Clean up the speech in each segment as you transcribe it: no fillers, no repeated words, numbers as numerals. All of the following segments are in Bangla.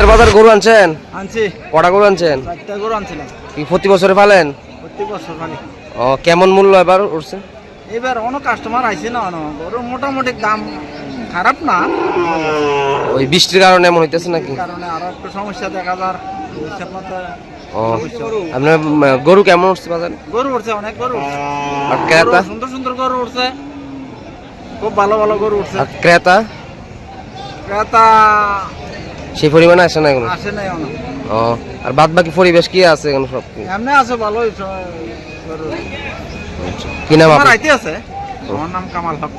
বাজার গরু আনছেন? আনছি। কটা গরু আনছেন? 4টা গরু আনছিলাম। কি প্রতি বছরে পালেন? প্রতি বছর পালি। ও কেমন মূল্য এবার উঠছে? এবার অনেক কাস্টমার আইছে না, গরু মোটামুটি দাম খারাপ না। ওই বৃষ্টির কারণে এমন হইতেছে নাকি? কারণে আরো একটু সমস্যা দেখা যার হিসাব মতো। ও আপনার গরু কেমন উঠছে বাজারে? গরু উঠছে, অনেক গরু উঠছে। আর ক্রেতা? সুন্দর সুন্দর গরু উঠছে, খুব ভালো ভালো গরু উঠছে। আর ক্রেতা ক্রেতা সেই পরিমাণে আসে না এগুলো? আসে নাই অনেক। ও আর বাদ বাকি পরিবেশ কি আছে এখন সব? এমনি আছে ভালোই গরু। কি নাম আমার আপনার? আইতে আছে। আমার নাম কামাল হক।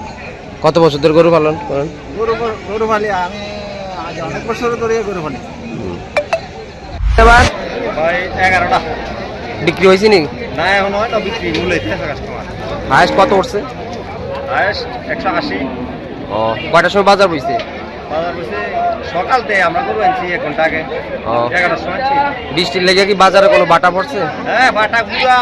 কত বছর ধরে গরু পালন করেন? গরু পালি আমি আজ অনেক বছর ধরে গরু পালি। এবার ভাই 11টা বিক্রি হয়েছে নি? না, এখন হয়তো বিক্রি মূল্য কাস্টমার। হায়েস্ট কত উঠছে? হায়েস্ট 180। ও কয়টার সময় বাজার বইছে? বাজার বসে সকালতে আমরা গরু আনছি 1 ঘন্টা আগে। ও 11টার সময় আনছি। বৃষ্টির লেগে কি বাজারে কোনো বাটা পড়ছে? হ্যাঁ, বাটা গুড়া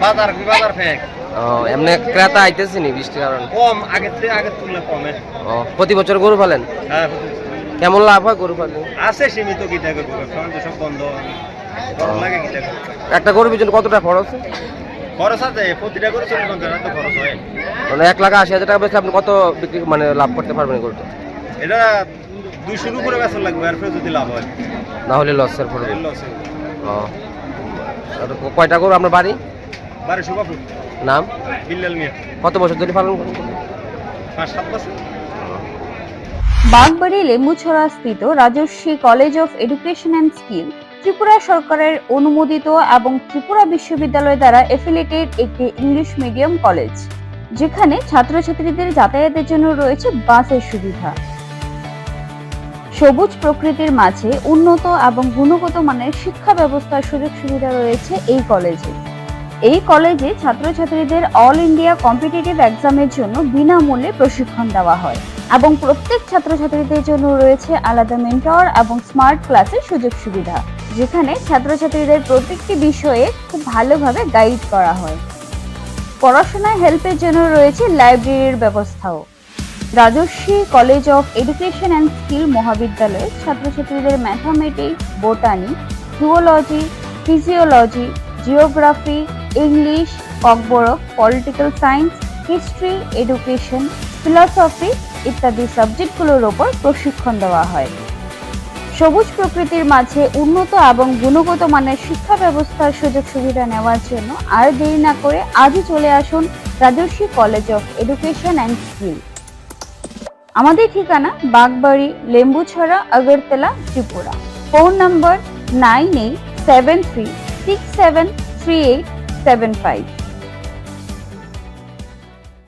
বাজার ফেক ও এমনি ক্রেতা আইতেছে নি বৃষ্টির কারণে? কম, আগের তুলনায় কমে। ও প্রতি বছর গরু পালেন? হ্যাঁ, কেমন লাভ হয় গরু পালন? আছে সীমিত কিটা করবো, কারণ তো সব বন্ধ লাগে কিটা। একটা গরুর পিছনে কতটা খরচ? খরচ আছে, প্রতিটা গরু 40-50 তো খরচ হয়। মানে 1,80,000 টাকা বেচলে আপনি কত বিক্রি মানে লাভ করতে পারবেন গরুটা? এটা 200 উপরে বেচা লাগবে, আর যদি লাভ হয় না হলে লসের পড়বে। লস। ও আর কয়টা গরু আপনার বাড়ি? বাড়ি সুবাপুর। নাম? বিল্লাল মিয়া। কত বছর ধরে পালন করেন? 5-7 বছর। বাগবাড়ি লেম্বুছড়া স্থিত Rajarshi College of Education and Skill Tripura সরকারের অনুমোদিত এবং ত্রিপুরা বিশ্ববিদ্যালয় দ্বারা এফিলিয়েটেড একটি ইংলিশ মিডিয়াম কলেজ, যেখানে ছাত্রছাত্রীদের যাতায়াতের জন্য রয়েছে বাসের সুবিধা। সবুজ প্রকৃতির মাঝে উন্নত এবং গুণগত মানের শিক্ষা ব্যবস্থার সুযোগ সুবিধা রয়েছে এই কলেজে। এই কলেজে ছাত্রছাত্রীদের অল ইন্ডিয়া কম্পিটিটিভ এক্সামের জন্য বিনামূল্যে প্রশিক্ষণ দেওয়া হয় এবং প্রত্যেক ছাত্রছাত্রীদের জন্য রয়েছে আলাদা মেন্টর এবং স্মার্ট ক্লাসের সুযোগ সুবিধা, যেখানে ছাত্রছাত্রীদের প্রত্যেকটি বিষয়ে খুব ভালোভাবে গাইড করা হয়। পড়াশোনায় হেল্পের জন্য রয়েছে লাইব্রেরির ব্যবস্থাও। Rajarshi College of Education and Skill মহাবিদ্যালয়ে ছাত্রছাত্রীদের mathematics, botany, zoology, physiology, geography, English, Kokborok, political science, history, education, philosophy ইত্যাদি সাবজেক্টগুলোর ওপর প্রশিক্ষণ দেওয়া হয়। সবুজ প্রকৃতির মাঝে উন্নত এবং গুণগত মানের শিক্ষা ব্যবস্থার সুযোগ সুবিধা নেওয়ার জন্য আর দেরি না করে আজই চলে আসুন Rajarshi College of Education and Skill. আমাদের ঠিকানা বাগবাড়ি, লেম্বুছড়া, আগরতলা, ত্রিপুরা। Phone number 9873673875।